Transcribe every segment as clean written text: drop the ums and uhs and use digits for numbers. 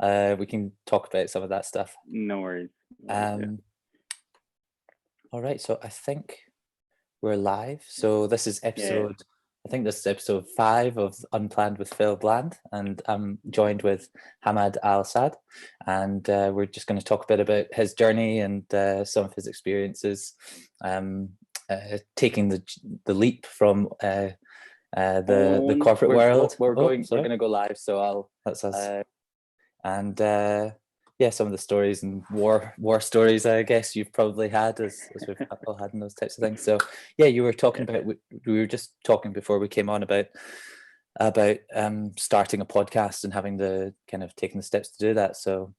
we can talk about some of that stuff. No worries. No worries. Yeah. Um, all right, so I think we're live. So this is Yeah. episode, I think this is episode 5 of Unplanned with Phil Bland, and I'm joined with Hamad Al Saad, and we're just going to talk a bit about his journey and some of his experiences, taking the leap from the Oh, corporate world. we're Oh, going. We're sorry, gonna go live. So I'll. that's us. Uh, And yeah, some of the stories and war stories, I guess you've probably had, as we've all had in those types of things. So yeah, you were talking yeah. about, we were just talking before we came on about starting a podcast and having the kind of taking the steps to do that. So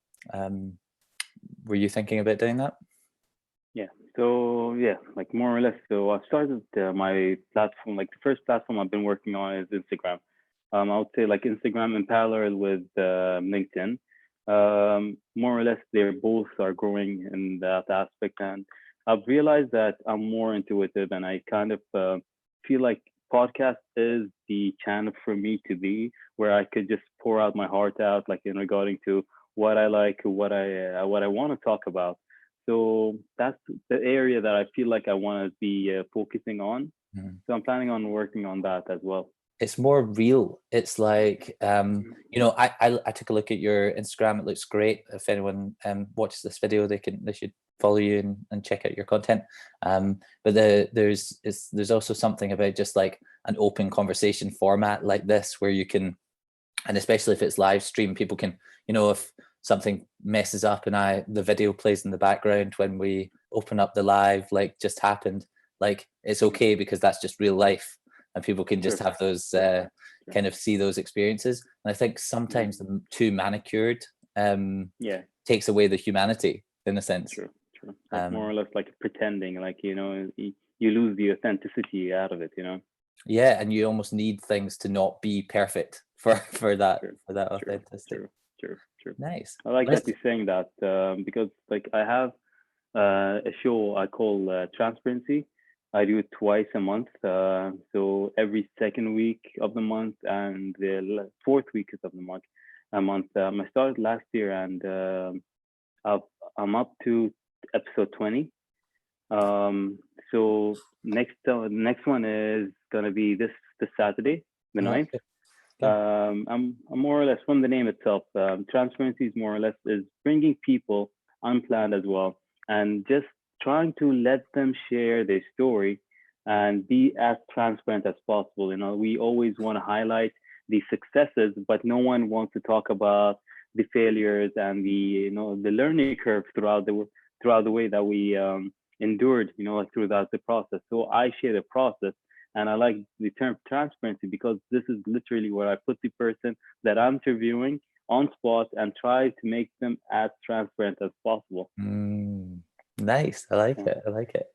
were you thinking about doing that? Yeah. So yeah, like more or less. So I started my platform. Like the first platform I've been working on is Instagram. I would say like Instagram in parallel with LinkedIn. More or less, they're both are growing in that aspect, and I've realized that I'm more intuitive, and I kind of feel like podcast is the channel for me to be where I could just pour out my heart out, like in regarding to what I like, what I want to talk about. So that's the area that I feel like I want to be focusing on. Mhm. So I'm planning on working on that as well. It's more real. It's like I took a look at your Instagram. It looks great. If anyone watches this video, they should follow you and check out your content. But there's also something about just like an open conversation format like this where you can, and especially if it's live stream, people can, if something messes up and the video plays in the background when we open up the live, like just happened, like it's Mm. okay because that's just real life, and people can just Sure. have those Sure. kind of see those experiences. And I think Mm. sometimes the too manicured Yeah. takes away the humanity in a sense. True. True. Like more Um, or less like pretending, like you lose the authenticity out of it. yeah, and you almost need things to not be perfect for that True. True. authenticity. True. True. True. Nice. I like Nice. that you're saying that because like I have a show I call Transparency. I do it twice a month. So every second week of the month and the fourth week of the month. I started last year and I've, I'm up to episode 20. Um, so next one is gonna be this Saturday, the Oh, ninth. okay. Okay. I'm more or less from the name itself. Transparency is more or less is bringing people unplanned as well, and just trying to let them share their story and be as transparent as possible. We always want to highlight the successes, but no one wants to talk about the failures and the learning curve throughout the way that we endured, like throughout the process. So I share the process, and I like the term transparency because this is literally where I put the person that I'm interviewing on spot and try to make them as transparent as possible. Mm, nice. I like Yeah. it. I like it.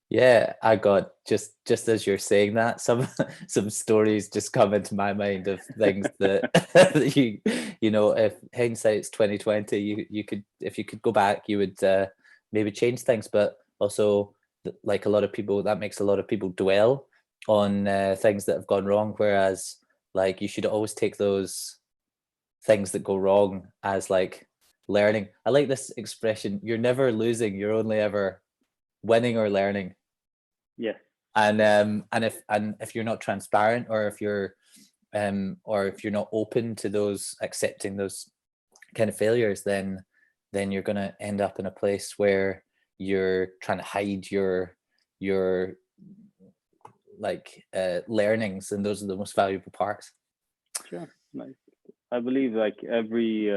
Yeah, I got just as you're saying that, some some stories just come into my mind of things that that if hindsight's 2020, you could, if you could go back, you would maybe change things, but also like a lot of people, that makes a lot of people dwell on things that have gone wrong, whereas like you should always take those things that go wrong as like learning. I like this expression, you're never losing, you're only ever winning or learning. Yes. And Yes. if you're not transparent, or if you're not open to those, accepting those kind of failures, then you're going to end up in a place where you're trying to hide your like learnings, and those are the most valuable parts. Sure. Nice. I believe like every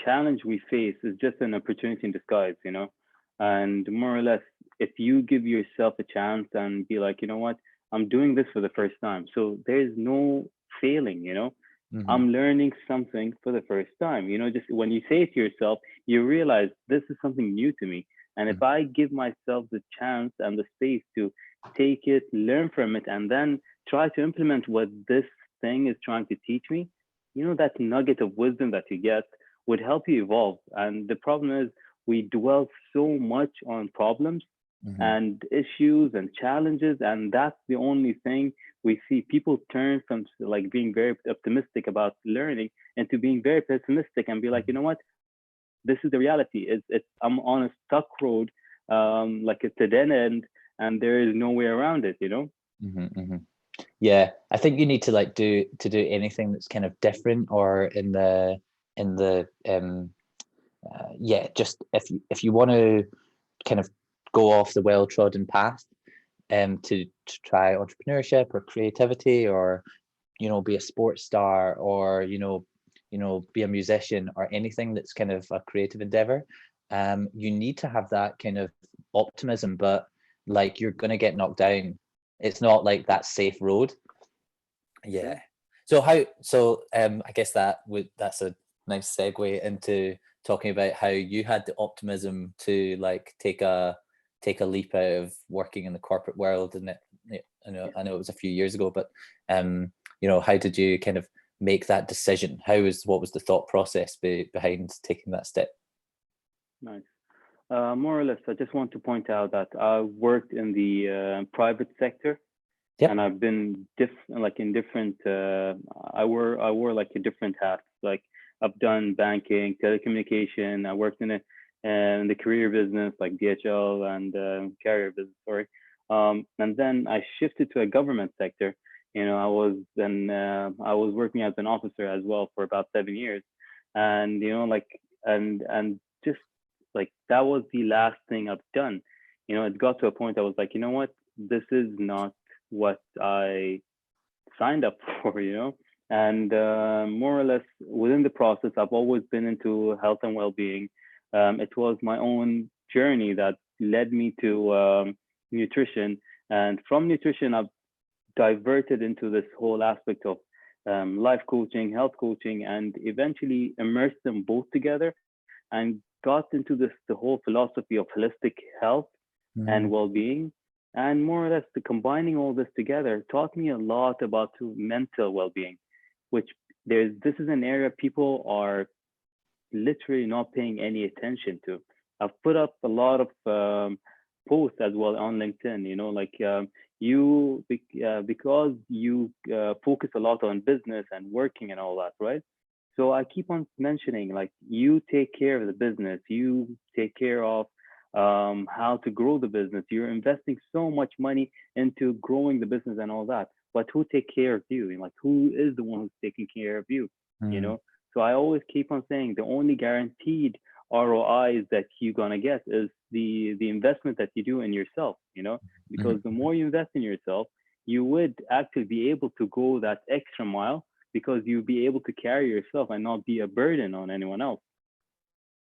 challenge we face is just an opportunity in disguise. And more or less, if you give yourself a chance and be like, you know what, I'm doing this for the first time. So there's no failing. Hmm. I'm learning something for the first time. Just when you say it to yourself, you realize this is something new to me. And if I give myself the chance and the space to take it, learn from it, and then try to implement what this thing is trying to teach me, that nugget of wisdom that you get would help you evolve. And the problem is we dwell so much on problems Hmm. and issues and challenges, and that's the only thing we see. People turn from like being very optimistic about learning into being very pessimistic and be like, you know what, this is the reality. It's I'm on a stuck road, like it's a dead end, and there is no way around it, you know. Hmm. Hmm. Yeah, I think you need to like do anything that's kind of different, or in the yeah, just if you want to kind of go off the well-trodden path, to try entrepreneurship or creativity, or be a sports star, or be a musician, or anything that's kind of a creative endeavor. You need to have that kind of optimism, but like you're going to get knocked down. It's not like that safe road. Yeah. Yeah. I guess that's a nice segue into talking about how you had the optimism to like take a leap out of working in the corporate world. And I know it was a few years ago, but how did you kind of make that decision? What was the thought process behind taking that step? Nice. More or less, I just want to point out that I worked in the private sector, and Yep. I've been like in different. I wore like a different hats. Like I've done banking, telecommunication. I worked in the career business, like DHL and carrier business. Sorry. And then I shifted to a government sector. I was working as an officer as well for about 7 years, and like and just like that was the last thing I've done. It got to a point I was like, you know what, this is not what I signed up for, And more or less within the process, I've always been into health and well-being. It was my own journey that led me to nutrition, and from nutrition, I've diverted into this whole aspect of life coaching, health coaching, and eventually immersed them both together and got into the whole philosophy of holistic health and Mm, well-being. And more or less the combining all this together taught me a lot about mental well-being, which this is an area people are literally not paying any attention to. I've put up a lot of posts as well on LinkedIn, like because you focus a lot on business and working and all that, right? So I keep on mentioning like you take care of the business, you take care of how to grow the business. You're investing so much money into growing the business and all that, but who take care of you? And like who is the one who's taking care of you? You mm, know, so I always keep on saying the only guaranteed ROIs that you're gonna get is the investment that you do in yourself, because mm. the more you invest in yourself, you would actually be able to go that extra mile because you'll be able to carry yourself and not be a burden on anyone else,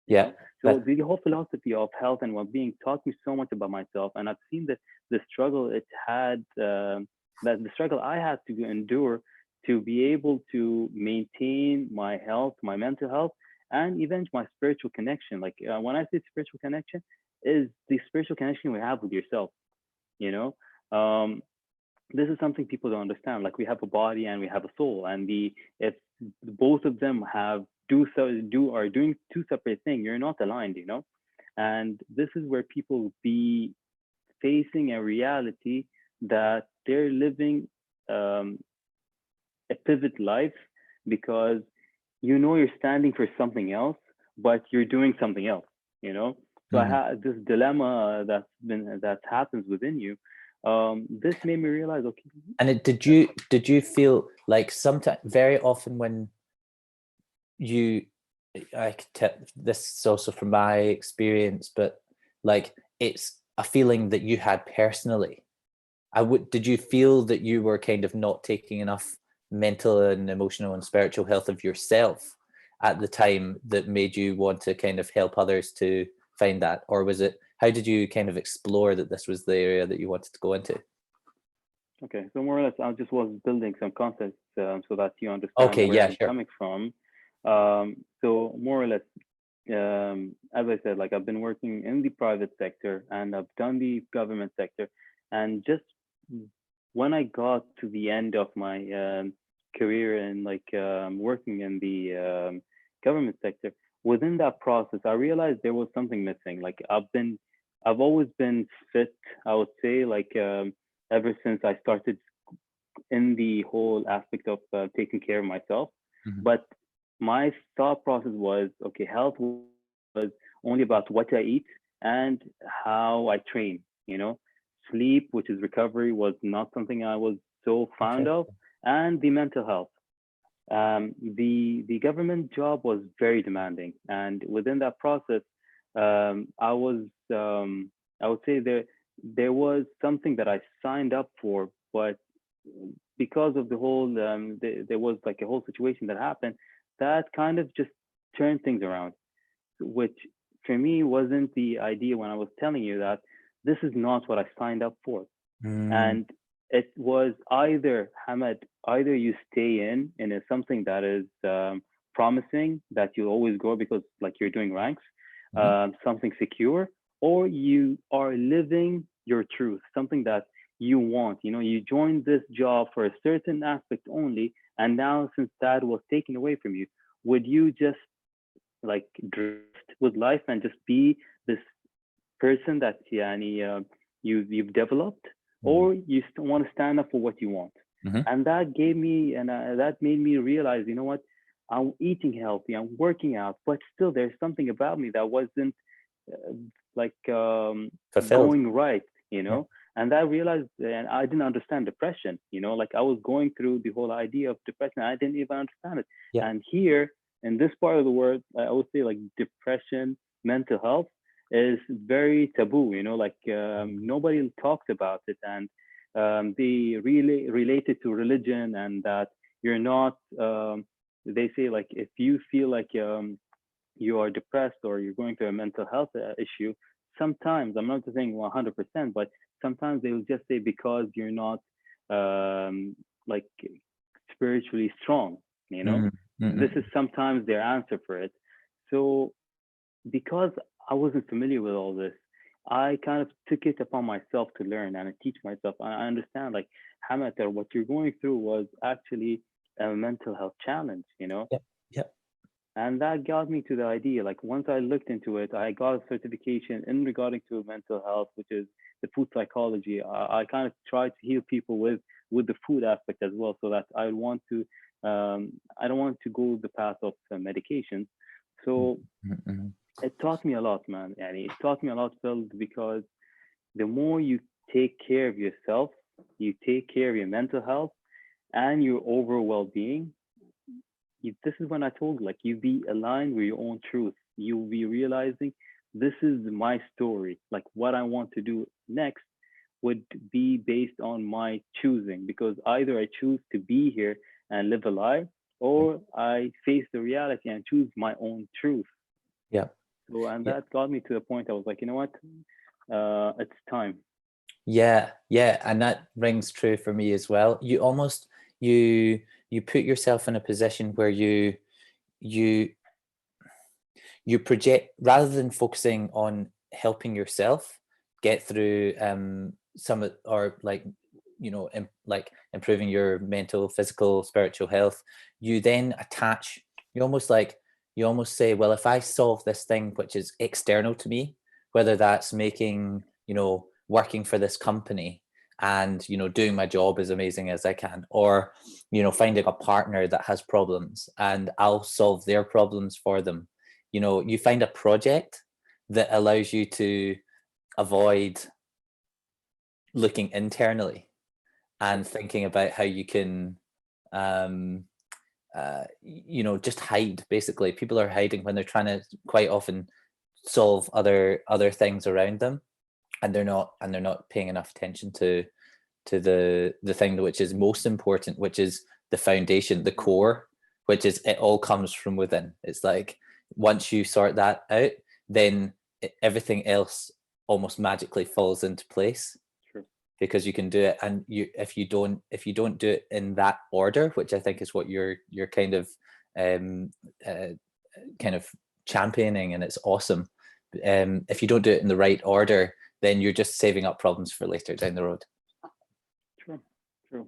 you Yeah. know. So That. the whole philosophy of health and well-being taught me so much about myself, and I've seen the struggle it had, that the struggle I had to endure to be able to maintain my health, my mental health, and even my spiritual connection. Like when I say spiritual connection, is the spiritual connection we have with yourself. You know, um, this is something people don't understand. Like we have a body and we have a soul, and the if both of them have do are doing two separate things, you're not aligned, And this is where people be facing a reality that they're living um, a pivot life because you're standing for something else, but you're doing something else, you know. So I Mhm. had this dilemma that happens within you. This made me realize, okay, And did you feel like sometimes, very often, when you I could tell this is also from my experience, but like it's a feeling that you had personally. Did you feel that you were kind of not taking enough mental and emotional and spiritual health of yourself at the time that made you want to kind of help others to find that? Or how did you kind of explore that this was the area that you wanted to go into? okay. So more or less, I just was building some concepts so that you understand Okay, where yeah, I'm sure. coming from. So more or less, as I said, like I've been working in the private sector and I've done the government sector, and just when I got to the end of my career and like working in the government sector, within that process, I realized there was something missing. Like I've been I've always been fit, I would say, like ever since I started in the whole aspect of taking care of myself. Mhm. But my thought process was, okay, health was only about what I eat and how I train. You know, sleep, which is recovery, was not something I was so fond of, Interesting. and the mental health. The government job was very demanding, and within that process, I was I would say there was something that I signed up for, but because of the whole there was like a whole situation that happened that kind of just turned things around, which for me wasn't the idea when I was telling you that this is not what I signed up for. Mm, And it was either Hamad, either you stay in a, something that is promising that you'll always grow because like you're doing ranks, mhm. something secure, or you are living your truth, something that you want. You know, you joined this job for a certain aspect only, and now since that was taken away from you, would you just like drift with life and just be this person that yani, you've developed, Mm, or you want to stand up for what you want. mhm. And that gave me, and that made me realize, you know what, I'm eating healthy, I'm working out, but still there's something about me that wasn't uh, like Fulfilled. going right, you Yeah. know. And I realized, and I didn't understand depression, you know, like I was going through the whole idea of depression, I didn't even understand it. Yeah. And here in this part of the world, I would say like depression, mental health is very taboo, you know, like Mm, nobody talks about it, and they really relate it to religion, and that you're not. They say like if you feel like you are depressed or you're going through a mental health issue, sometimes I'm not saying 100%, but sometimes they will just say because you're not like spiritually strong, you know. mm, This is mm, sometimes their answer for it. So because I wasn't familiar with all this, I kind of took it upon myself to learn and teach myself. I understand, like, Hamatar, what you're going through was actually a mental health challenge, you know? yeah. Yeah. And that got me to the idea. Like, once I looked into it, I got a certification in regarding to mental health, which is the food psychology. I kind of try to heal people with the food aspect as well, so that I don't want to go the path of medications. Mm, So mm, it taught me a lot, man. And it taught me a lot, Phil, because the more you take care of yourself, you take care of your mental health and your overall well-being. This is when I told you, like, you be aligned with your own truth. You'll be realizing this is my story. Like, what I want to do next would be based on my choosing, because either I choose to be here and live a lie, mm. or I face the reality and choose my own truth. Yeah. So, and Yeah. that got me to the point I was like, you know what? It's time. Yeah, yeah, and that rings true for me as well. You almost you you put yourself in a position where you you project rather than focusing on helping yourself get through some of or like like improving your mental, physical, spiritual health. You then attach. You almost like you almost say, well, if I solve this thing which is external to me, whether that's making working for this company and doing my job as amazing as I can, or finding a partner that has problems and I'll solve their problems for them. You find a project that allows you to avoid looking internally and True. thinking about how you can um just hide. Basically, people are hiding when they're trying to quite often solve other things around them, and they're not paying enough attention to the thing which is most important, which is the foundation, the core, which is it all comes from within. It's like once you sort that out, then everything else almost magically falls into place True. because you can do it. And if you don't do it in that order, which I think is what you're um uh, kind of championing, and it's awesome. If you don't do it in the right order, then you're just saving up problems for later down the road. True. True.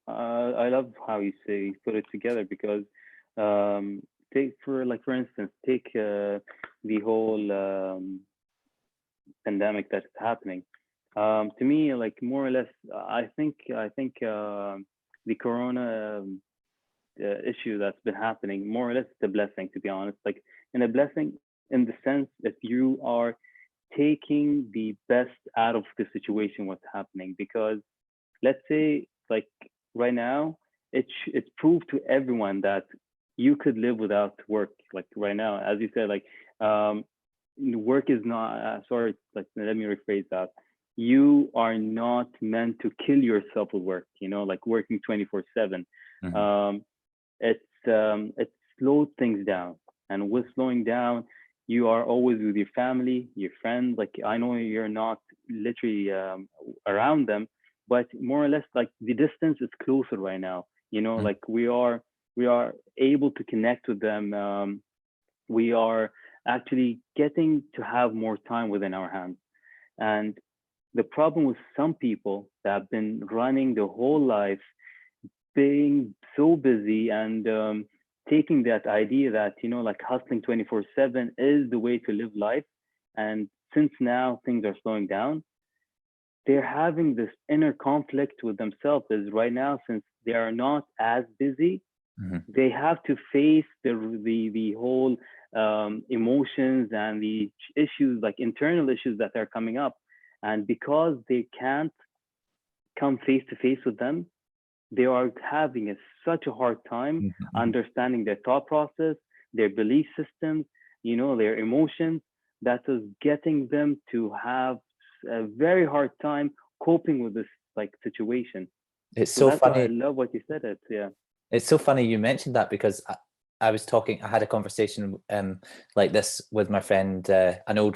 I love how you say put it together, because take for instance, take the whole pandemic that's happening. To me, like more or less, I think the corona issue that's been happening, more or less, it's a blessing, to be honest. Like, in a blessing in the sense that you are taking the best out of the situation, what's happening. Because let's say, like, right now, it's proved to everyone that you could live without work. Like right now, as you said, like, um, work is not. Sorry, like, let me rephrase that. You are not meant to kill yourself with work. Like working 24/7. Mhm. Um, it slowed things down, and with slowing down, you are always with your family, your friends. Like, I know you're not literally around them, but more or less, like, the distance is closer right now. Mhm. Like, we are able to connect with them. We are actually getting to have more time within our hands. And the problem with some people that have been running their whole life, being so busy, and taking that idea that, like, hustling 24/7 is the way to live life. And since now things are slowing down, they're having this inner conflict with themselves. Is right now, since they are not as busy, Mhm. they have to face the whole emotions and the issues, like internal issues that are coming up. And because they can't come face to face with them, they are having such a hard time Mhm. Mhm. understanding their thought process, their belief systems, their emotions. That is getting them to have a very hard time coping with this, like, situation. It's So so that's why I funny. love what you said. It, yeah. It's so funny you mentioned that because I was talking. I had a conversation like this with my friend, an old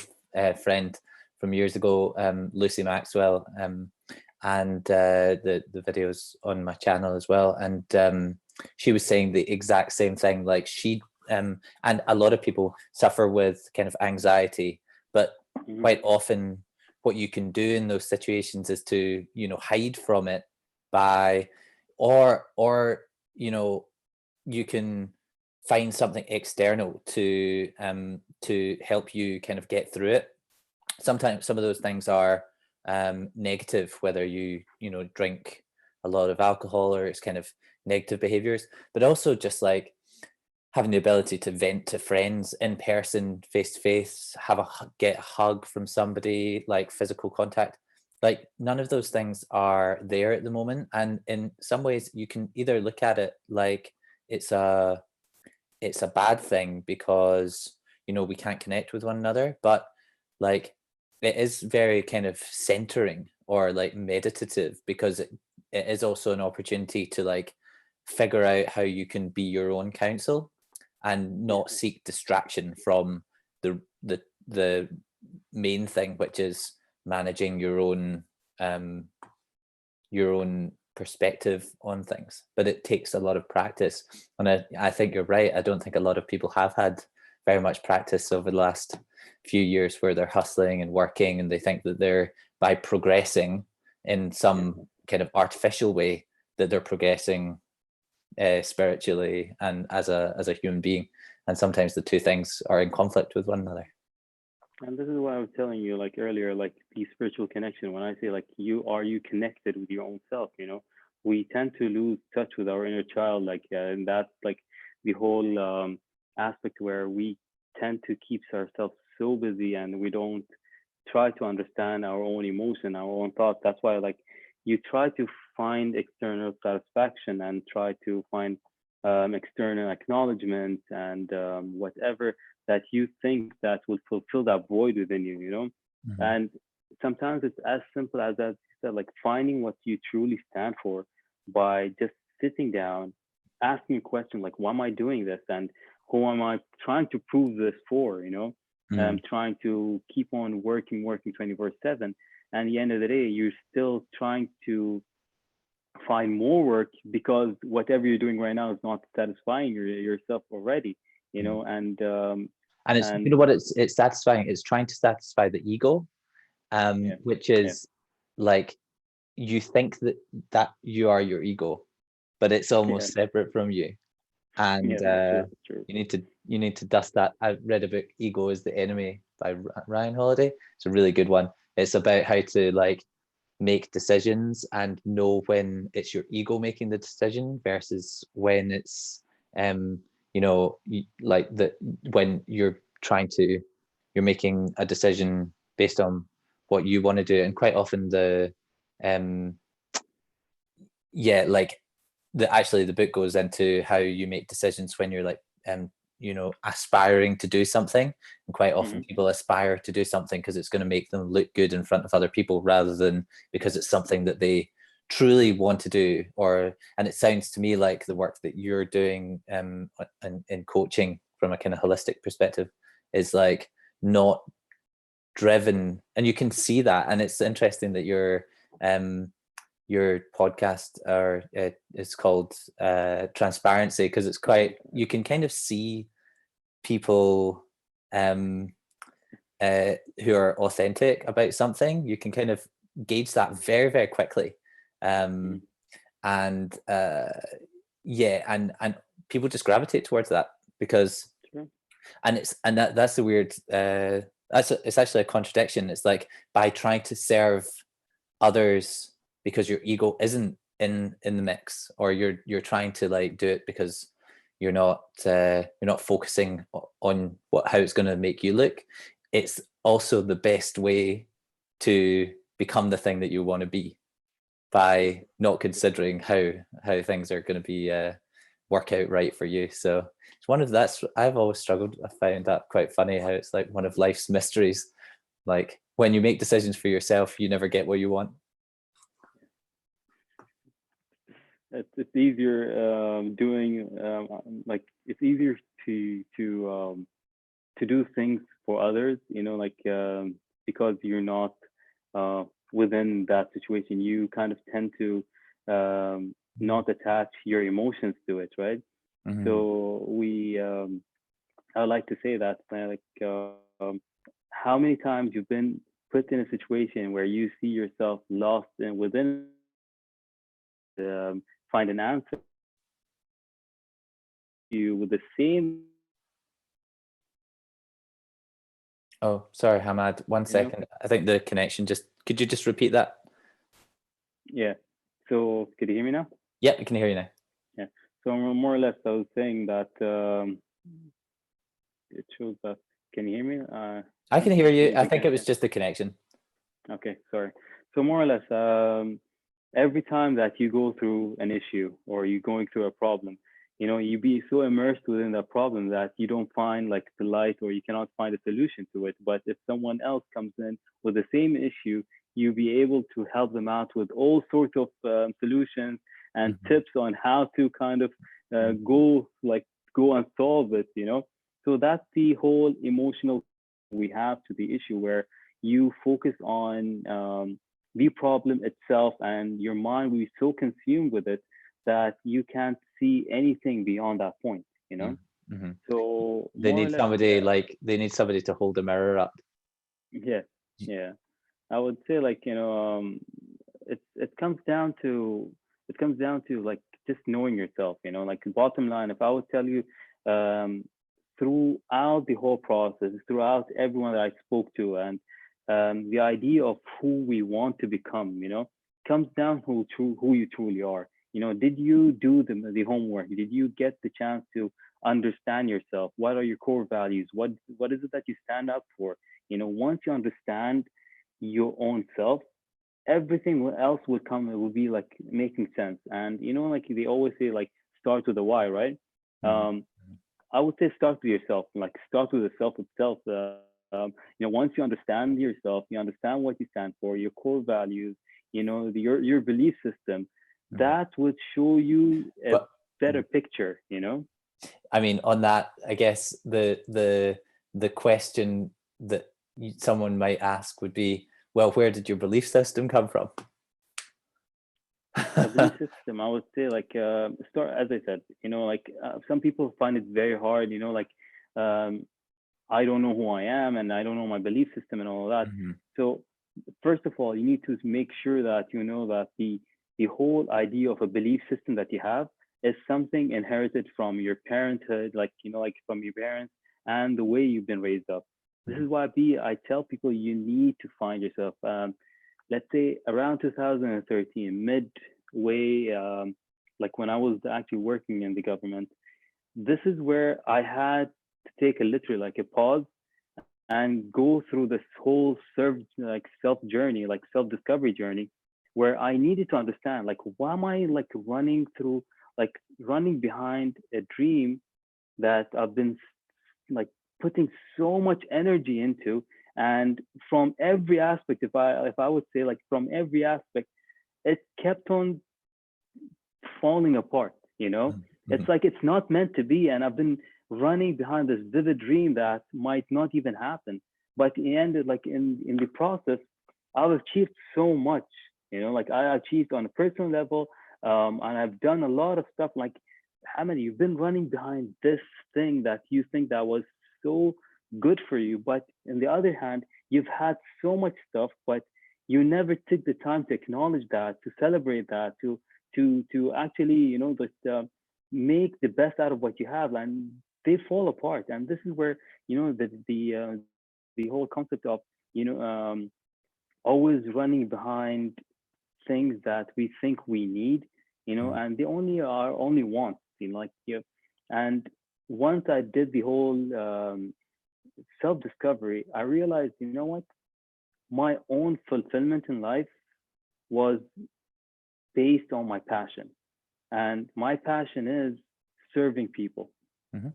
friend from years ago, Lucy Maxwell, and the videos on my channel as well. And she was saying the exact same thing. Like and a lot of people suffer with kind of anxiety, but Hmm. quite often what you can do in those situations is to hide from it by or you can find something external to help you kind of get through it. Sometimes some of those things are negative, whether you drink a lot of alcohol or it's kind of negative behaviors, but also just like having the ability to vent to friends in person, face to face, get a hug from somebody, like physical contact. Like none of those things are there at the moment, and in some ways you can either look at it like it's a it's a bad thing because we can't connect with one another, but like it is very kind of centering or like meditative because it is also an opportunity to like figure out how you can be your own counsel and Yeah. not seek distraction from the main thing, which is managing um your own perspective on things. But it takes a lot of practice, and I think you're right. I don't think a lot of people have had very much practice over the last few years where they're hustling and working and they think that they're by progressing in Yeah. some kind of artificial way that they're progressing spiritually and as a human being, and sometimes the two things are in conflict with one another. And this is what I was telling you, like, earlier, like the spiritual connection. When I say, like, you connected with your own self, we tend to lose touch with our inner child, like, and that's like the whole aspect where we tend to keep ourselves so busy, and we don't try to understand our own emotion, our own thoughts. That's why, like, you try to find external satisfaction and try to find external acknowledgement and whatever that you think that will fulfill that void within you. Mhm. And sometimes it's as simple as you said, like finding what you truly stand for by just sitting down, asking a question like, why am I doing this? And who am I trying to prove this for? Mm. Trying to keep on working 24/7. And at the end of the day, you're still trying to find more work because whatever you're doing right now is not satisfying yourself already, Mm. and And it's and what it's satisfying. It's trying to satisfy the ego, yeah, which yeah, is like you think that you are your ego, but it's yeah, almost separate from you. And Yeah, that's true. That's true. you need to dust that. I read a book, Ego is the Enemy by Ryan Holiday. It's a really good one. It's about how to like make decisions and know when it's your ego making the decision versus when it's you know, like the when you're trying to you're making a decision based on what you want to do. And quite often the um yeah, like the book goes into how you make decisions when you're like you know, aspiring to do something. And quite often Hmm. people aspire to do something because it's going to make them look good in front of other people rather than because it's something that they truly want to do. Or and it sounds to me like the work that you're doing in coaching from a kind of holistic perspective is like not driven, and you can see that. And it's interesting that um your podcast or it's called transparency, because it's quite, you can kind of see people um who are authentic about something. You can kind of gauge that very very quickly. um Hmm. and yeah, and people just gravitate towards that because, Sure. and that's the weird it's actually a contradiction. It's like by trying to serve others because your ego isn't in the mix, or you're trying to like do it because you're not focusing on what how it's going to make you look. It's also the best way to become the thing that you want to be, by not considering how things are going to be work out right for you. So it's one of that's I've always struggled. I find that quite funny how it's like one of life's mysteries. Like when you make decisions for yourself, you never get what you want. It's easier doing like it's easier to do things for others, you know, like because you're not uh, within that situation, you kind of tend to not attach your emotions to it, right? Mm-hmm. So I like to say that, like, how many times you've been put in a situation where you see yourself lost and within find an answer you with the same, Oh, sorry, Hamad. One you know. second. I think the connection just. Could you just repeat that? Yeah. So could you hear me now? Yep, I can hear you now. Yeah. So more or less, I was saying that it shows that. Can you hear me? I can hear you. I Maybe think it can't. was just the connection. Okay, sorry. So more or less, every time that you go through an issue or you're going through a problem, you know, you be so immersed within that problem that you don't find like the light or you cannot find a solution to it. But if someone else comes in with the same issue, you'll be able to help them out with all sorts of solutions and Mm-hmm. tips on how to kind of go and solve it, you know. So that's the whole emotional we have to the issue where you focus on the problem itself and your mind will be so consumed with it that you can't see anything beyond that point, you know. Mm-hmm. So They more or need less, somebody like they need somebody to hold a mirror up. yeah, yeah, I would say like, you know, it comes down to like just knowing yourself, you know, like bottom line, if I would tell you um throughout the whole process, throughout everyone that I spoke to, and the idea of who we want to become, you know, comes down who you truly are. You know, did you do the homework? Did you get the chance to understand yourself? What are your core values? What is it that you stand up for? You know, once you understand your own self, everything else will come. It will be like making sense. And you know, like they always say, like start with the why, right? Mm-hmm. Um, I would say start with yourself. Like start with the self itself. You know, once you understand yourself, you understand what you stand for, your core values. You know, your belief system. Mm-hmm. That would show you a But better picture. You know. I mean, on that, I guess the question that someone might ask would be, well, where did your belief system come from? A belief system, I would say, like start as I said. You know, like some people find it very hard. You know, like um, I don't know who I am and I don't know my belief system and all of that. Mm-hmm. So first of all, you need to make sure that you know that the whole idea of a belief system that you have is something inherited from your parenthood, like, like from your parents and the way you've been raised up. This Mhm. is why I tell people you need to find yourself. Let's say around 2013, midway, like when I was actually working in the government, this is where I had to take a literally like a pause and go through this whole self journey, like self discovery journey, where I needed to understand like why am I like like running behind a dream that I've been like putting so much energy into, and from every aspect, if I would say like from every aspect, it kept on falling apart, Mhm. It's Mhm. like it's not meant to be. And I've been running behind this vivid dream that might not even happen. But in the end, like in the process, I've achieved so much, like I achieved on a personal level. And I've done a lot of stuff like, how many you've been running behind this thing that you think that was so good for you. But on the other hand, you've had so much stuff, but you never took the time to acknowledge that, to celebrate that, to actually just make the best out of what you have, and they fall apart. And this is where the whole concept of you know um, always running behind things that we think we need, Mhm. and they only are only wants, like and once I did the whole self discovery, I realized, what, my own fulfillment in life was based on my passion. And my passion is serving people, Mhm.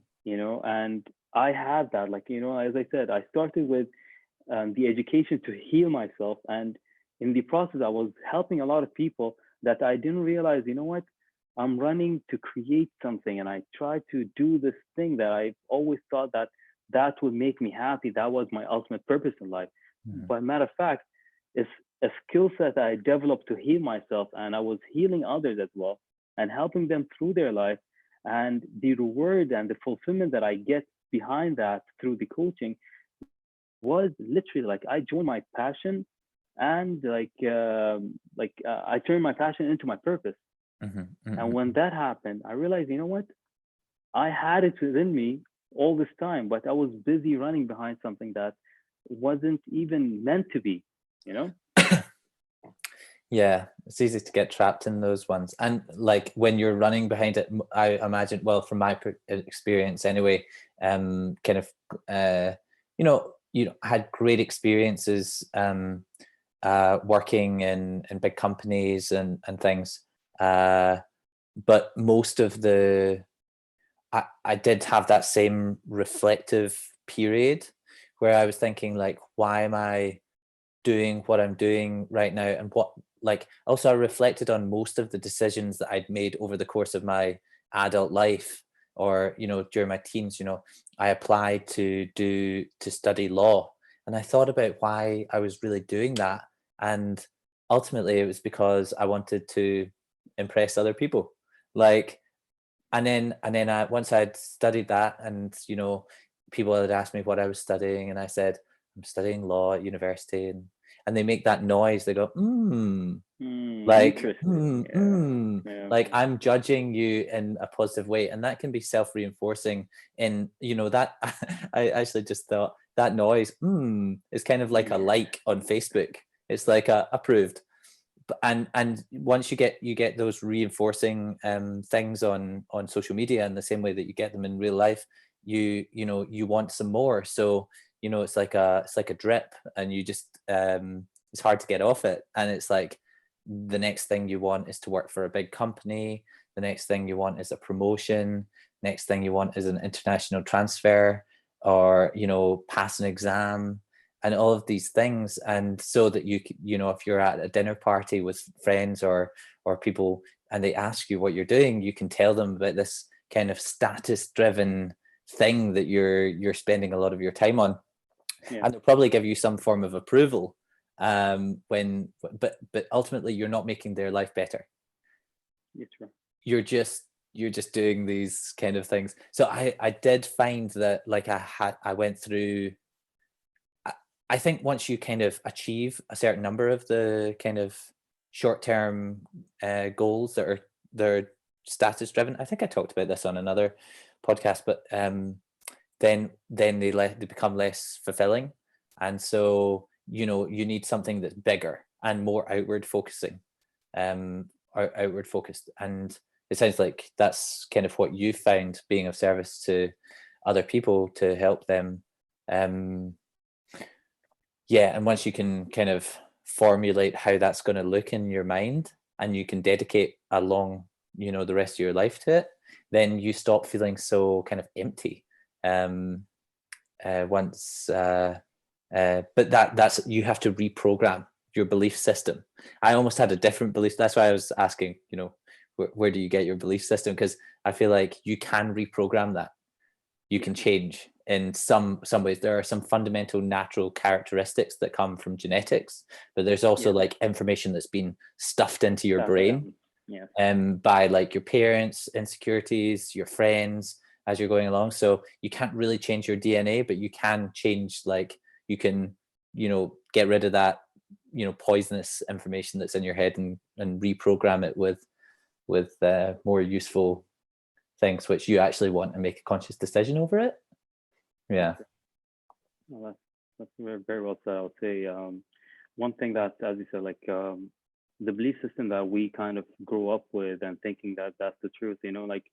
and I had that, like, as I said, I started with the education to heal myself. And in the process, I was helping a lot of people that I didn't realize, what, I'm running to create something. And I tried to do this thing that I always thought that would make me happy. That was my ultimate purpose in life. Mhm. But matter of fact, it's a skill set that I developed to heal myself, and I was healing others as well and helping them through their life. And the reward and the fulfillment that I get behind that through the coaching was literally like I joined my passion, and I turned my passion into my purpose. Mhm. And Mhm. when that happened, I realized, what, I had it within me all this time, but I was busy running behind something that wasn't even meant to be, you know? Yeah, it's easy to get trapped in those ones. And like when you're running behind it, I imagine, well, from my experience anyway, kind of, had great experiences, working in big companies and things. Uh, but most of I did have that same reflective period where I was thinking like, why am I doing what I'm doing right now? And what, like, also I reflected on most of the decisions that I'd made over the course of my adult life, or, during my teens. I applied to study law, and I thought about why I was really doing that. And ultimately it was because I wanted to impress other people. Like, and then I, once I'd studied that, and people had asked me what I was studying, and I said I'm studying law at university, and they make that noise. They go, like, Interesting. Yeah. Yeah. like I'm judging you in a positive way, and that can be self-reinforcing. In that, I actually just thought that noise, is kind of like a Mm. like on Facebook. It's like a approved. And once you get those reinforcing things on social media in the same way that you get them in real life, you want some more. So it's like a drip, and you just it's hard to get off it. And it's like the next thing you want is to work for a big company. The next thing you want is a promotion. Next thing you want is an international transfer, or pass an exam, and all of these things. And so that if you're at a dinner party with friends or people, and they ask you what you're doing, you can tell them about this kind of status driven thing that you're spending a lot of your time on, Yeah. and they'll probably give you some form of approval, when but ultimately you're not making their life better. It's true. You're just doing these kind of things. So I did find that, like, I went through, I I think once you kind of achieve a certain number of the kind of short term goals that are status driven. I think I talked about this on another podcast, but then they become less fulfilling. And so, you know, you need something that's bigger and more outward focusing, or outward focused. And it sounds like that's kind of what you found, being of service to other people to help them. Yeah, and once you can kind of formulate how that's going to look in your mind, and you can dedicate a long, you know, the rest of your life to it, then you stop feeling so kind of empty. Once but that's, you have to reprogram your belief system. I almost had a different belief. That's why I was asking, you know, where do you get your belief system? Because I feel like you can reprogram that. You can change in some ways. There are some fundamental natural characteristics that come from genetics, but there's also like information that's been stuffed into your brain by like your parents, insecurities, your friends, as you're going along. So you can't really change your DNA, but you can change, like, you can, you know, get rid of that, you know, poisonous information that's in your head, and reprogram it with more useful things which you actually want, and make a conscious decision over it. Yeah. Well, that's very, very well said. I would say one thing that, as you said, like the belief system that we kind of grow up with and thinking that that's the truth, you know, like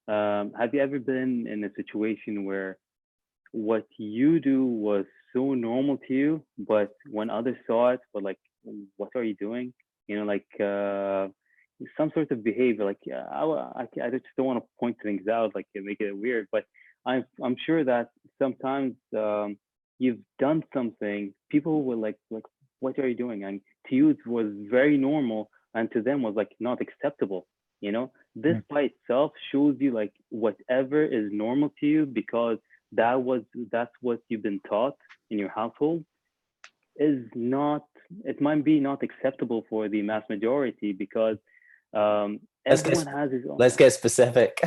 have you ever been in a situation where what you do was so normal to you, but when others saw it, but like, what are you doing? You know, like some sort of behavior. Like I just don't want to point things out, like make it weird, but I'm sure that sometimes you've done something, people were like, what are you doing? And to you it was very normal, and to them was like not acceptable. You know, this by itself shows you like whatever is normal to you, because that's what you've been taught in your household, is not, it might be not acceptable for the mass majority, because everyone has his own. Let's get specific.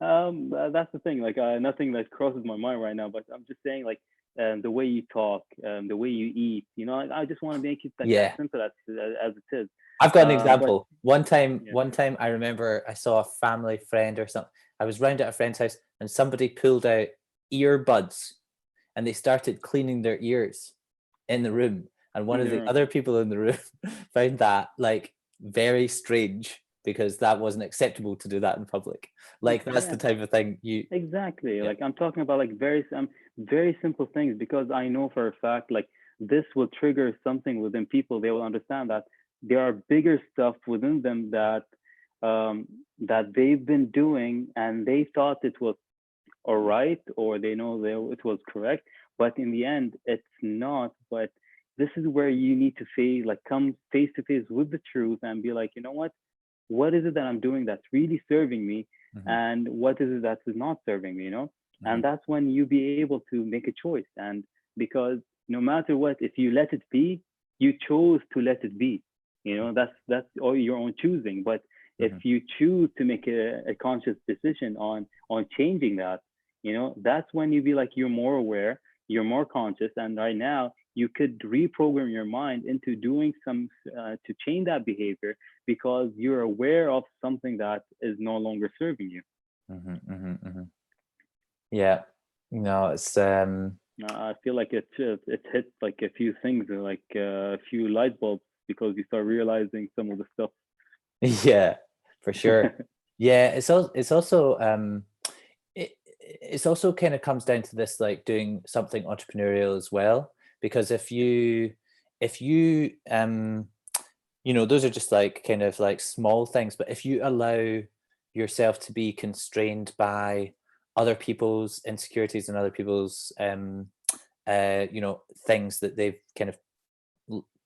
That's the thing, like nothing that crosses my mind right now, but I'm just saying, like the way you talk, the way you eat, you know, like, I just want to make it like as simple as it is. I've got an example. One time I remember I saw a family friend or something. I was round at a friend's house, and somebody pulled out earbuds, and they started cleaning their ears in the room. And one of the other people in the room found that like very strange, because that wasn't acceptable to do that in public. Like that's the type of thing you like I'm talking about, like very simple things, because I know for a fact like this will trigger something within people. They will understand that there are bigger stuff within them that that they've been doing, and they thought it was all right, or they know it was correct, but in the end it's not. But this is where you need to come face to face with the truth and be like, you know what is it that I'm doing that's really serving me, and what is it that is not serving me, you know? And that's when you be able to make a choice. And because no matter what, if you let it be, you chose to let it be, you know, that's all your own choosing. But if you choose to make a conscious decision on changing that, you know, that's when you be like, you're more aware, you're more conscious, and right now you could reprogram your mind into doing some to change that behavior, because you're aware of something that is no longer serving you. Yeah, no, it's I feel like it hit like a few things, like a few light bulbs, because you start realizing some of the stuff. Yeah, for sure. Yeah, it's also it's also kind of comes down to this, like doing something entrepreneurial as well, because if you you know, those are just like kind of like small things, but if you allow yourself to be constrained by other people's insecurities and other people's you know, things that they've kind of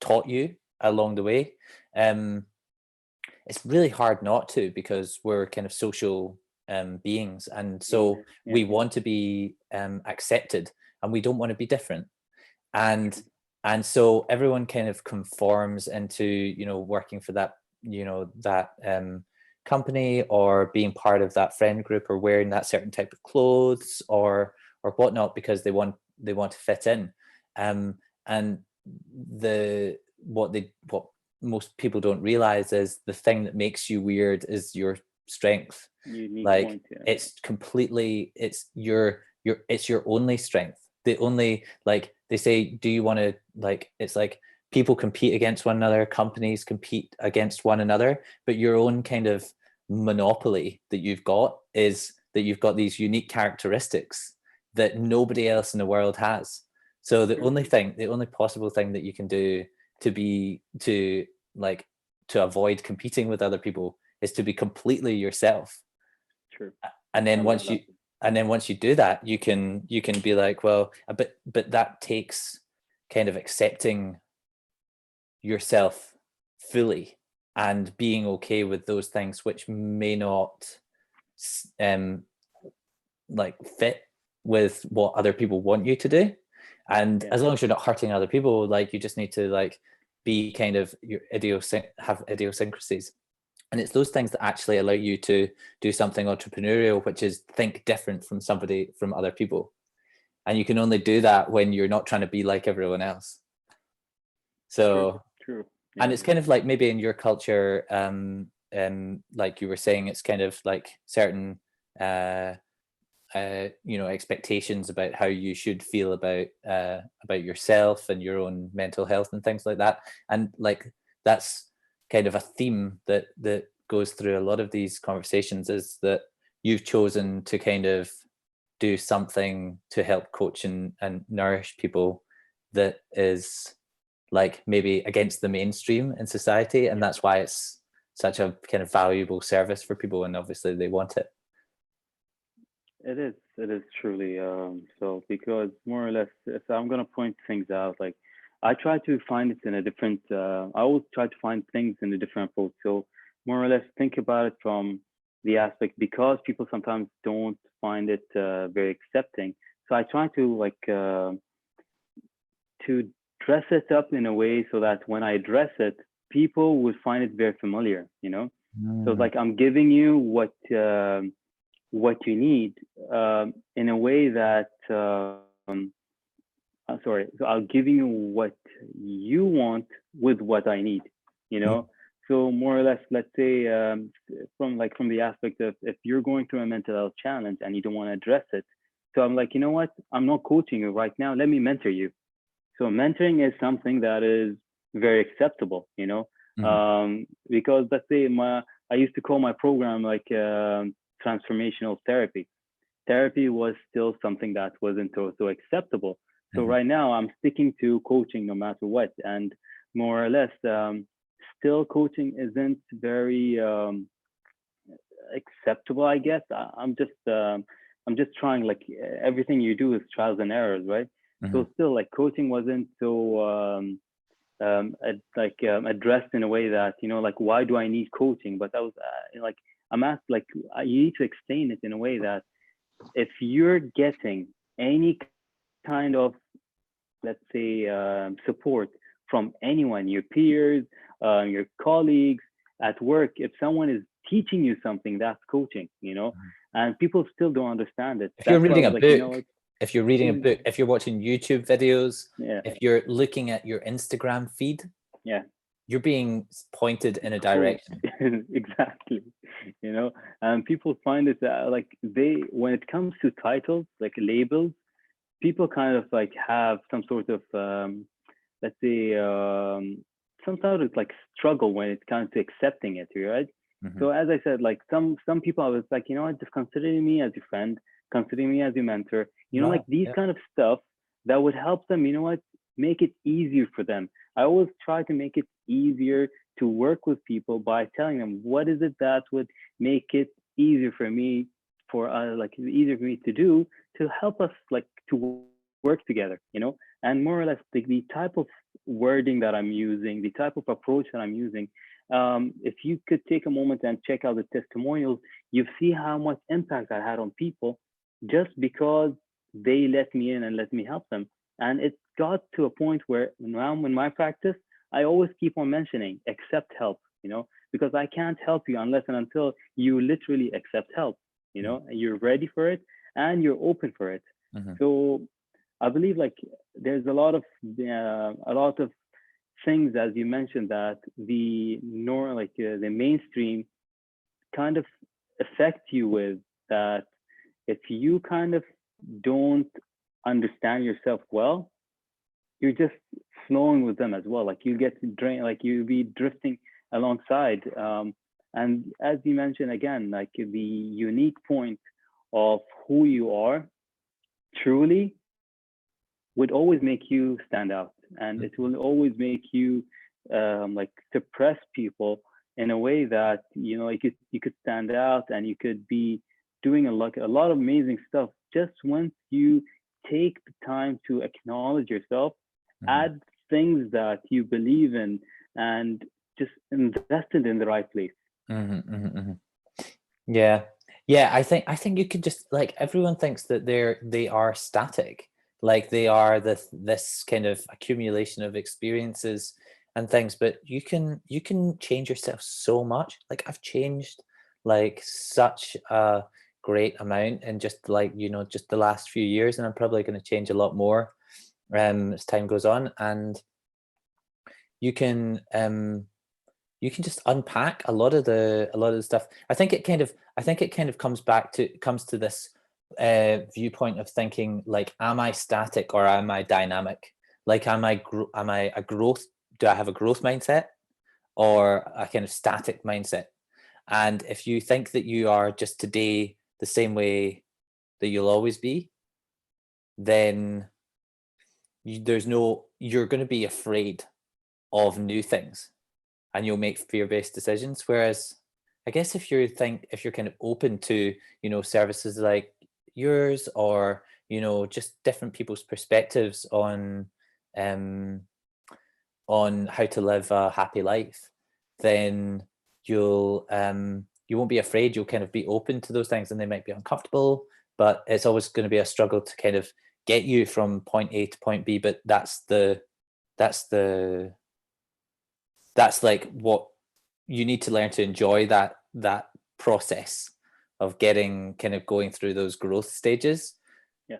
taught you along the way, it's really hard not to, because we're kind of social beings, and so we want to be accepted, and we don't want to be different, and so everyone kind of conforms into, you know, working for that, you know, that company, or being part of that friend group, or wearing that certain type of clothes or whatnot, because they want to fit in, and what most people don't realize is the thing that makes you weird is your strength. Unique Like point. Yeah. it's completely, it's it's your only strength. The only, like they say, do you want to, like, it's like people compete against one another, companies compete against one another, but your own kind of monopoly that you've got is that you've got these unique characteristics that nobody else in the world has. So the True. only thing, the only possible thing that you can do to be, to like, to avoid competing with other people is to be completely yourself. True. And I then love once that. you, and then once you do that, you can be like, well, but that takes kind of accepting yourself fully and being okay with those things which may not um like fit with what other people want you to do. And Yeah. as long as you're not hurting other people, like, you just need to like be kind of your have idiosyncrasies. And it's those things that actually allow you to do something entrepreneurial, which is think different from somebody, from other people. And you can only do that when you're not trying to be like everyone else. True. So, True. and Yeah. it's kind of like maybe in your culture, like you were saying, it's kind of like certain you know, expectations about how you should feel about yourself and your own mental health and things like that. And like that's kind of a theme that goes through a lot of these conversations, is that you've chosen to kind of do something to help coach and nourish people that is like maybe against the mainstream in society, and Yeah. that's why it's such a kind of valuable service for people, and obviously they want it. It is. It is truly. So because more or less, if I'm gonna point things out, like I try to find it in a different. I always try to find things in a different approach. So more or less, think about it from the aspect, because people sometimes don't find it very accepting. So I try to dress it up in a way so that when I address it, people will find it very familiar. So it's Mm. like I'm giving you what you need, in a way that sorry, so I'll give you what you want with what I need, you Mm. know. So more or less, let's say, from the aspect of, if you're going through a mental health challenge and you don't want to address it, so I'm like, you know what, I'm not coaching you right now, let me mentor you. So mentoring is something that is very acceptable, Mhm. because let's say I used to call my program like transformational therapy. Therapy was still something that wasn't so acceptable. So Mhm. right now I'm sticking to coaching no matter what, and more or less, still coaching isn't very acceptable, I guess. I'm just trying, like, everything you do is trials and errors, right? Mhm. So still, like, coaching wasn't so addressed in a way that, like, why do I need coaching? But I was like, I'm asked, like, you need to explain it in a way that if you're getting any kind of, let's say, support from anyone, your peers, your colleagues at work, if someone is teaching you something, that's coaching, Mhm. and people still don't understand it. If you're That's why I reading a was like, book, if you're reading a mm, book, if you're watching YouTube videos, yeah, if you're looking at your Instagram feed, yeah, you're being pointed in a pull direction. exactly, and people find it like, when it comes to titles, like labels, people kind of like have some sort of, let's say, some sort of like struggle when it comes to accepting it, right? Mhm. So as I said, like, some people, I was like, just consider me as your friend, consider me as your mentor, like Right. these Yeah. kind of stuff that would help them, make it easier for them. I always try to make it easier to work with people by telling them what is it that would make it easier for me, for like easier for me to do, to help us, like, to work together, and more or less the type of wording that I'm using, the type of approach that I'm using. If you could take a moment and check out the testimonials, you see how much impact I had on people, just because they let me in and let me help them. And it got to a point where now in my practice, I always keep on mentioning accept help, because I can't help you unless and until you literally accept help, Mhm. you're ready for it and you're open for it. Mhm. So I believe, like, there's a lot of things, as you mentioned, that the mainstream kind of affect you with, that if you kind of don't understand yourself well, you're just flowing with them as well. Like you get drained, like you be drifting alongside. And as you mentioned again, like the unique point of who you are truly would always make you stand out, and it will always make you like suppress people in a way that you could stand out, and you could be doing a lot of amazing stuff just once you take the time to acknowledge yourself, Mhm, add things that you believe in, and just invest it in the right place. mhm, mhm, mhm. Yeah. Yeah, I think you could just like everyone thinks that they are static. Like they are this kind of accumulation of experiences and things, but you can change yourself so much. Like I've changed like such a great amount in just like, just the last few years, and I'm probably going to change a lot more as time goes on. And you can you can just unpack a lot of the stuff. I think it kind of comes to this viewpoint of thinking like, am I static or am I dynamic? Like, am I a growth? Do I have a growth mindset or a kind of static mindset? And if you think that you are just today the same way that you'll always be, then you're going to be afraid of new things and you'll make fear-based decisions. Whereas I guess if you're kind of open to, services like yours, or, just different people's perspectives um on how to live a happy life, then you won't be afraid. You'll kind of be open to those things, and they might be uncomfortable, but it's always going to be a struggle to kind of get you from point A to point B. But that's the that's like what you need to learn to enjoy, that process of getting kind of going through those growth stages. Yeah.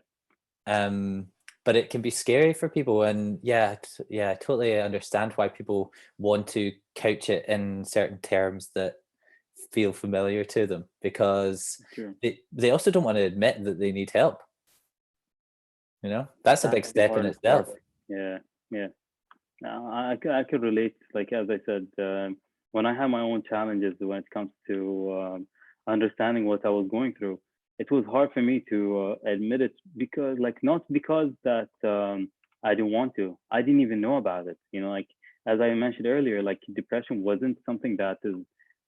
um but it can be scary for people, and yeah, I totally understand why people want to couch it in certain terms that feel familiar to them, because True. they also don't want to admit that they need help. That's a big That's the step in hardest part. itself. Yeah. Yeah. I could relate. Like as I said, when I have my own challenges when it comes to understanding what I was going through, it was hard for me to admit it, because like not because that I didn't want to. I didn't even know about it. Like as I mentioned earlier, like depression wasn't something that is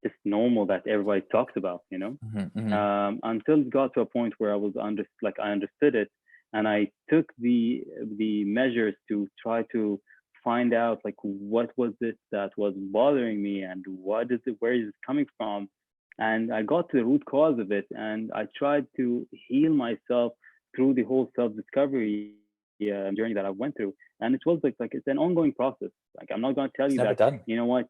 just normal that everybody talks about. Mhm, mhm, Until it got to a point where I understood it, and I took the measures to try to find out like what was it that was bothering me, and where is it coming from, and I got to the root cause of it, and I tried to heal myself through the whole self-discovery journey that I went through. And it was like it's an ongoing process. Like I'm not going to tell it's you never that, done. what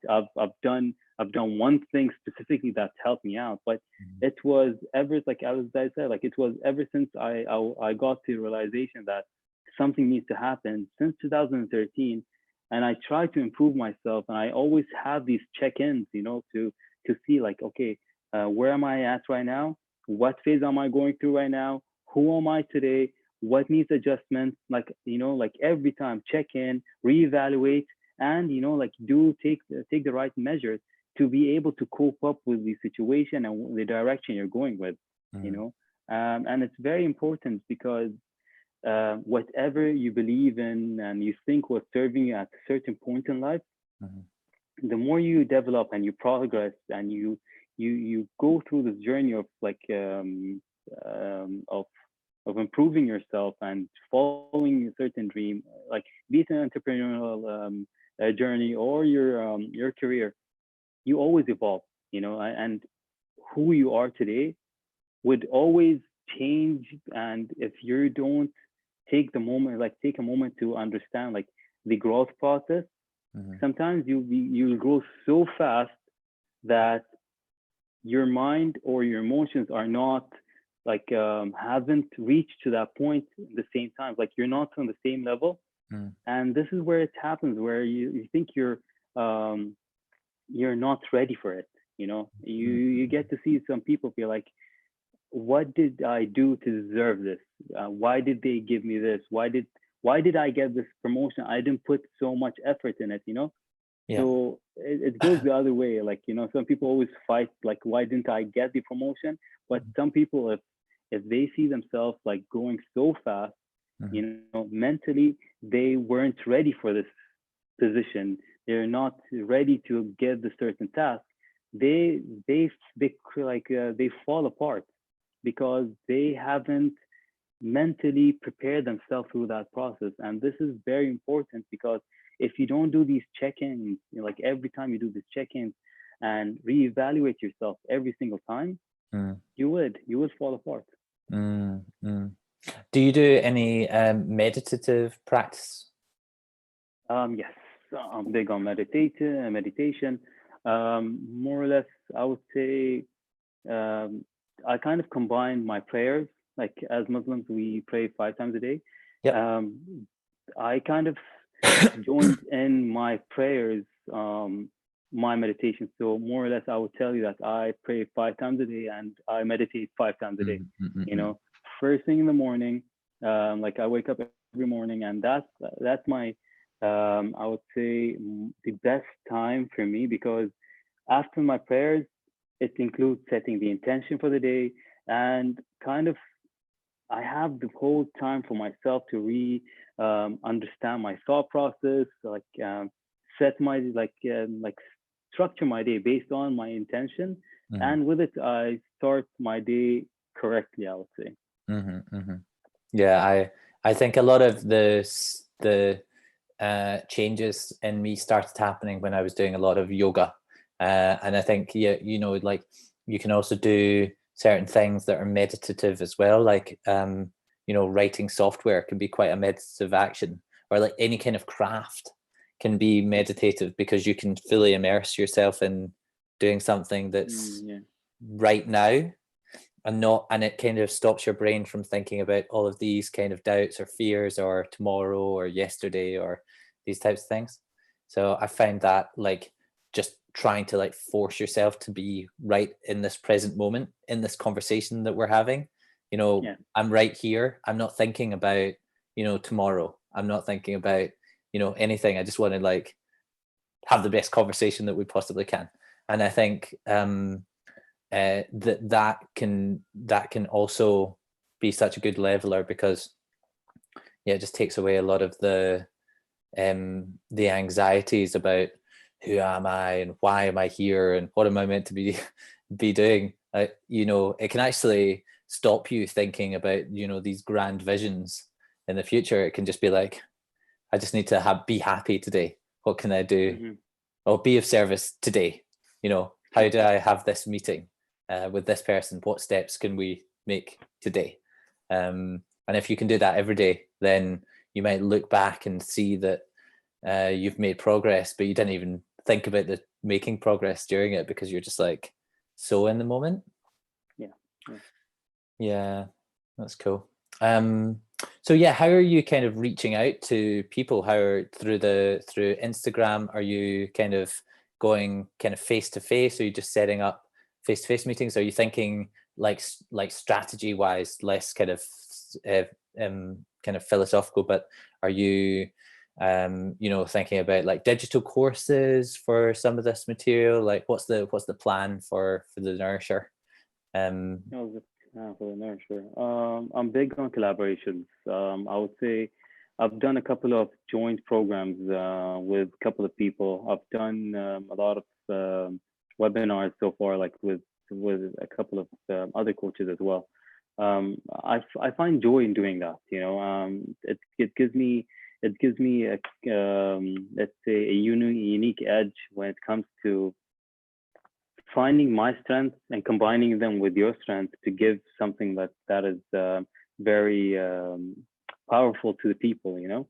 I've done one thing specifically that helped me out, but Mhm, it was ever, like as I said, like it was ever since I got to the realization that something needs to happen since 2013. And I try to improve myself, and I always have these check-ins, to see like, okay, where am I at right now? What phase am I going through right now? Who am I today? What needs adjustment? Like, like every time check in, reevaluate, and like do take the right measures to be able to cope up with the situation and the direction you're going with. you mhm, know and it's very important, because whatever you believe in and you think was serving you at a certain point in life, mhm, the more you develop and you progress, and you go through this journey of like of improving yourself and following a certain dream, like be it an entrepreneurial journey or your career, you always evolve, and who you are today would always change. And if you don't take a moment to understand like the growth process, mhm, sometimes you'll grow so fast that your mind or your emotions are not like haven't reached to that point at the same time, like you're not on the same level. mm, And this is where it happens, where you think um, you're not ready for it. mm, You get to see some people feel like, what did I do to deserve this? Why did they give me this? Why did I get this promotion? I didn't put so much effort in it. yeah. So it goes the other way. Like, some people always fight, like, why didn't I get the promotion? But some people, if they see themselves like going so fast, Mhm, mentally they weren't ready for this position. They're not ready to get the certain task. They fall apart because they haven't mentally prepare themselves through that process. And this is very important, because if you don't do these check-ins, like every time you do these check-ins and reevaluate yourself every single time, mm, you would fall apart. mm. Do you do any meditative practice? Yes, I'm big on meditation. More or less, I would say, um, I kind of combine my prayers. Like, as Muslims, we pray 5 times a day. Yep. Um, I kind of joined in my prayers, my meditation. So more or less, I would tell you that I pray 5 times a day and I meditate 5 times a day. Mm, mm, mm, You mm, know, first thing in the morning, like I wake up every morning, and that's my, I would say, the best time for me, because after my prayers, it includes setting the intention for the day, and kind of I have the whole time for myself to understand my thought process, like, set my, like structure my day based on my intention, mhm, and with it, I start my day correctly, I would say. mhm, mhm. Yeah, I think a lot of the changes in me started happening when I was doing a lot of yoga, and I think, yeah, like you can also do certain things that are meditative as well, like writing software can be quite a meditative action, or like any kind of craft can be meditative because you can fully immerse yourself in doing something that's Yeah. right now, and it kind of stops your brain from thinking about all of these kind of doubts or fears or tomorrow or yesterday or these types of things. So I find that, like, just trying to like force yourself to be right in this present moment in this conversation that we're having. Yeah. I'm right here. I'm not thinking about tomorrow. I'm not thinking about anything. I just want to like have the best conversation that we possibly can. And I think that can also be such a good leveler, because yeah, it just takes away a lot of the anxieties about who am I and why am I here and what am I meant to be be doing. It can actually stop you thinking about these grand visions in the future. It can just be like, I just need to be happy today. What can I do? Hmm. Or be of service today. How do I have this meeting with this person? What steps can we make today? And if you can do that every day, then you might look back and see that you've made progress, but you didn't even think about the making progress during it because you're just like so in the moment. Yeah. Yeah. Yeah, that's cool. So yeah, how are you kind of reaching out to people? Through Instagram? Are you kind of going kind of face to face? Are you just setting up face to face meetings? Are you thinking like strategy wise, less kind of uh, kind of philosophical, but are you thinking about like digital courses for some of this material? Like what's the plan for the Nourisher? Um, For the nurture. I'm big on collaborations. I would say I've done a couple of joint programs with a couple of people. I've done a lot of webinars so far, like with a couple of other coaches as well. I find joy in doing that. It gives me a, let's say, a unique edge when it comes to finding my strengths and combining them with your strength to give something that is very powerful to the people. yeah.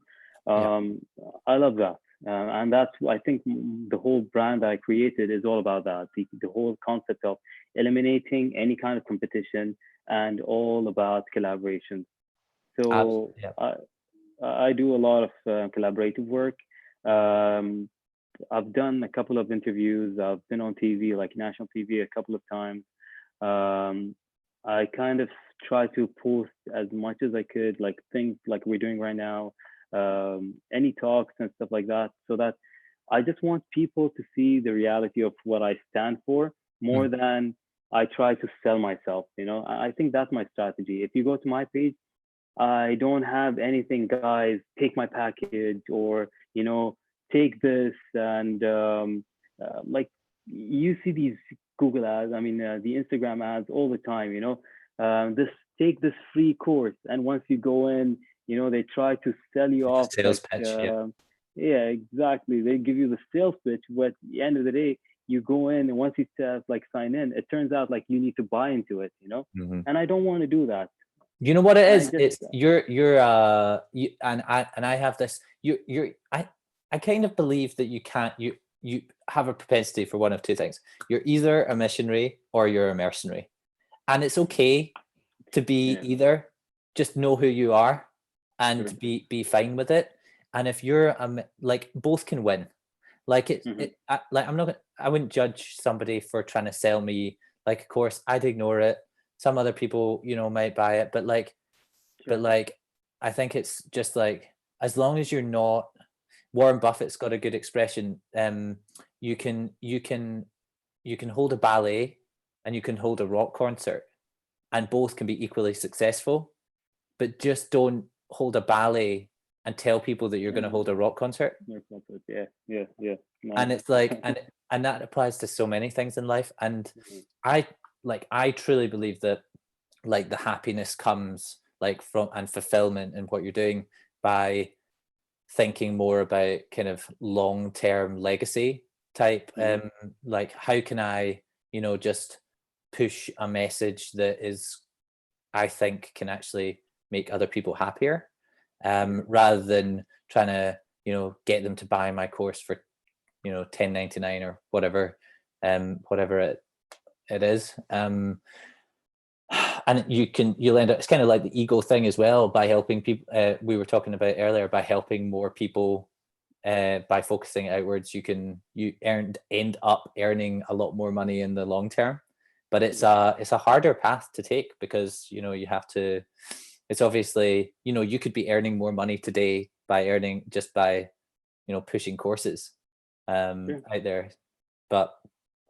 um, I love that, and that's I think the whole brand I created is all about that. The whole concept of eliminating any kind of competition and all about collaboration. So Yeah. I do a lot of collaborative work. Um, I've done a couple of interviews. I've been on TV, like national TV, a couple of times. Um, I kind of try to post as much as I could, like things like we're doing right now, any talks and stuff like that, so that I just want people to see the reality of what I stand for more Mm. than I try to sell myself. I think that's my strategy. If you go to my page, I don't have anything, guys. Take my package, or take this, and like you see these Google ads. I mean, the Instagram ads all the time. This take this free course, and once you go in, they try to sell you Like a off sales like, pitch, yeah. yeah, exactly. They give you the sales pitch, but at the end of the day, you go in, and once you like sign in, it turns out like you need to buy into it. Mhm. And I don't want to do that. You know what it I is? just It's you, and I have this, I kind of believe that you can't, you have a propensity for one of two things. You're either a missionary or you're a mercenary. And it's okay to be yeah, either. Just know who you are true. and be fine with it. And if you're like, both can win. Like Hmm. like, I wouldn't judge somebody for trying to sell me like a course. I'd ignore it. Some other people, might buy it, but Sure. like, I think it's just like, as long as you're not, Warren Buffett's got a good expression. You can hold a ballet and you can hold a rock concert, and both can be equally successful. But just don't hold a ballet and tell people that you're going to And hold a rock concert. no profit. Yeah, yeah, yeah. Nice. And it's like, and that applies to so many things in life. And Mhm. I I truly believe that, like, the happiness comes, like, from, and fulfillment in what you're doing, by thinking more about kind of long-term legacy type, Mhm. like, how can I, just push a message that is, I think, can actually make other people happier, Sure. rather than trying to, get them to buy my course for, 10.99 or whatever, whatever it is. And you'll end up, it's kind of like the ego thing as well, by helping people, we were talking about earlier, by helping more people, by focusing outwards, you end up earning a lot more money in the long term. But it's Yeah. a harder path to take, because you have to, it's obviously, you could be earning more money today by earning, just by, pushing courses, Sure. out there. But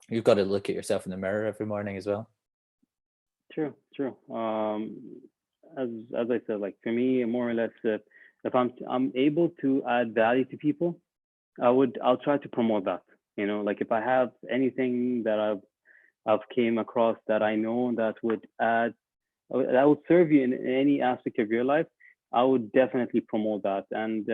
you've got to look at yourself in the mirror every morning as well. True. True. As I said, like for me, more or less, if I'm able to add value to people, I'll try to promote that. Like if I have anything that I've came across that I know that would add, that would serve you in any aspect of your life, I would definitely promote that. And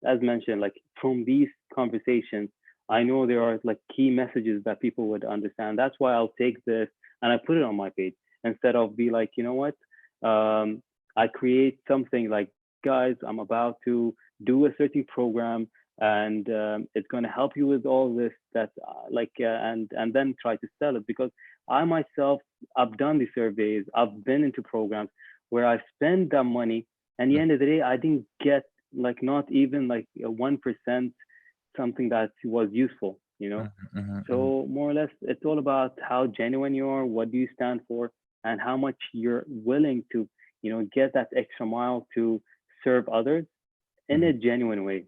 as mentioned, like from these conversations, I know there are like key messages that people would understand. That's why I'll take this and I put it on my page, instead of be like, what, I create something like, guys, I'm about to do a certain program, and it's going to help you with all this, that and then try to sell it. Because I myself, I've done the surveys, I've been into programs where I spend that money, and at the end of the day, I didn't get like not even like a 1% something that was useful. Mhm, mhm, mhm, So more or less, it's all about how genuine you are, what do you stand for, and how much you're willing to, get that extra mile to serve others in mhm, a genuine way.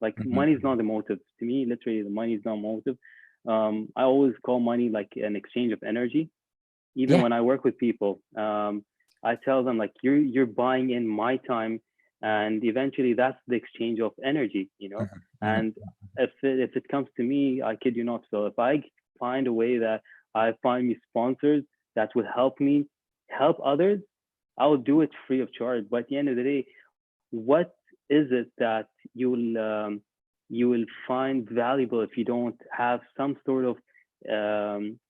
Like mhm, money is mhm, not the motive. To me, literally, the money is not motive. I always call money like an exchange of energy. Even yeah. when I work with people, I tell them like you're buying in my time, and eventually that's the exchange of energy. Mhm, mhm, And if it comes to me, I kid you not. So if I find a way that I find me sponsors that will help me help others, I will do it free of charge. But at the end of the day, what is it that you will find valuable if you don't have some sort of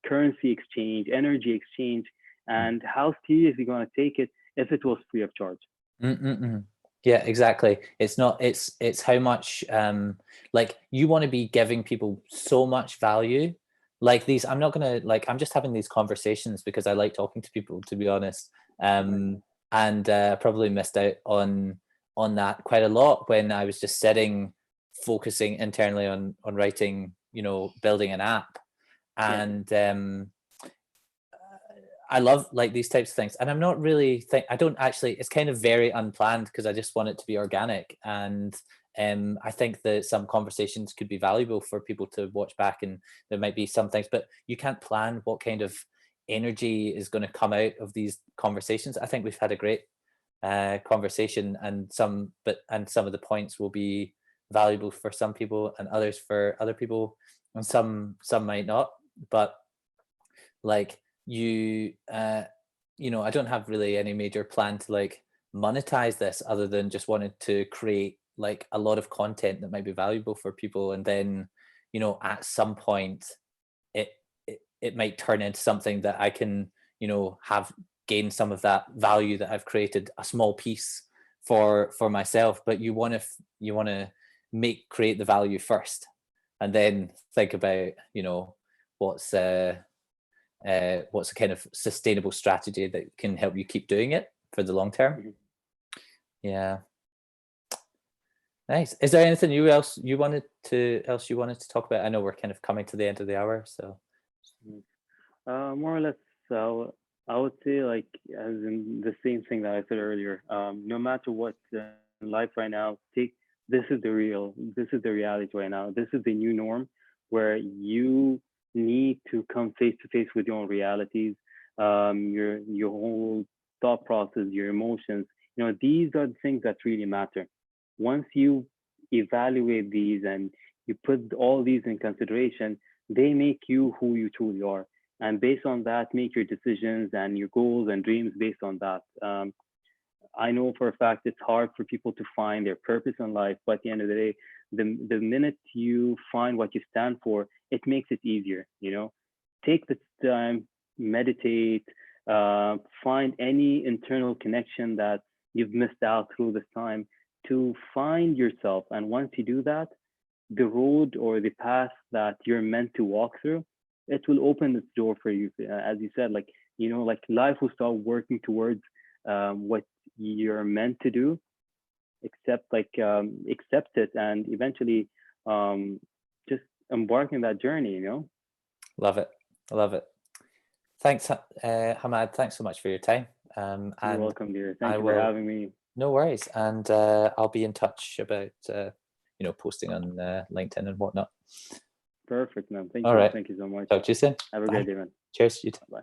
currency exchange, energy exchange, mhm. and how serious are you going to take it if it was free of charge? Mm, mm, mm. Yeah, exactly. It's not, it's how much, like, you want to be giving people so much value. Like, these, I'm not gonna, like, I'm just having these conversations because I like talking to people, to be honest. Right. And probably missed out on on that quite a lot when I was just sitting, focusing internally on writing, building an app. Yeah. And I love like these types of things, and I'm not really I don't actually, it's kind of very unplanned because I just want it to be organic. And I think that some conversations could be valuable for people to watch back, and there might be some things, but you can't plan what kind of energy is going to come out of these conversations. I think we've had a great conversation, and some of the points will be valuable for some people and others for other people, and some might not. But like I don't have really any major plan to like monetize this, other than just wanted to create like a lot of content that might be valuable for people, and then at some point it might turn into something that I can have gain some of that value that I've created, a small piece for myself. But you want to create the value first, and then think about what's what's a kind of sustainable strategy that can help you keep doing it for the long term. Mhm. Yeah. Nice. Is there anything you wanted to talk about? I know we're kind of coming to the end of the hour, so. Mhm. More or less, I would say, like, as in the same thing that I said earlier. No matter what in life right now, this is the reality right now. This is the new norm, where you need to come face to face with your own realities, your whole thought process, your emotions. These are the things that really matter. Once you evaluate these and you put all these in consideration, they make you who you truly are, and based on that make your decisions and your goals and dreams based on that. I know for a fact it's hard for people to find their purpose in life, but at the end of the day, the minute you find what you stand for, it makes it easier. Take the time, meditate, find any internal connection that you've missed out through this time, to find yourself. And once you do that, the road or the path that you're meant to walk through, it will open its door for you. As you said, like, like life will start working towards what you're meant to do, accept it, and eventually just embark in that journey. Love it. I love it. Thanks, Hamad. Thanks so much for your time. You're And welcome, dear. I Thank you for will. having me. No worries. And I'll be in touch about posting on LinkedIn and whatnot. Perfect, man. Thank All you. right. Thank you so much. Talk to you soon. Have a great Bye. day, man. Cheers. You too. Bye.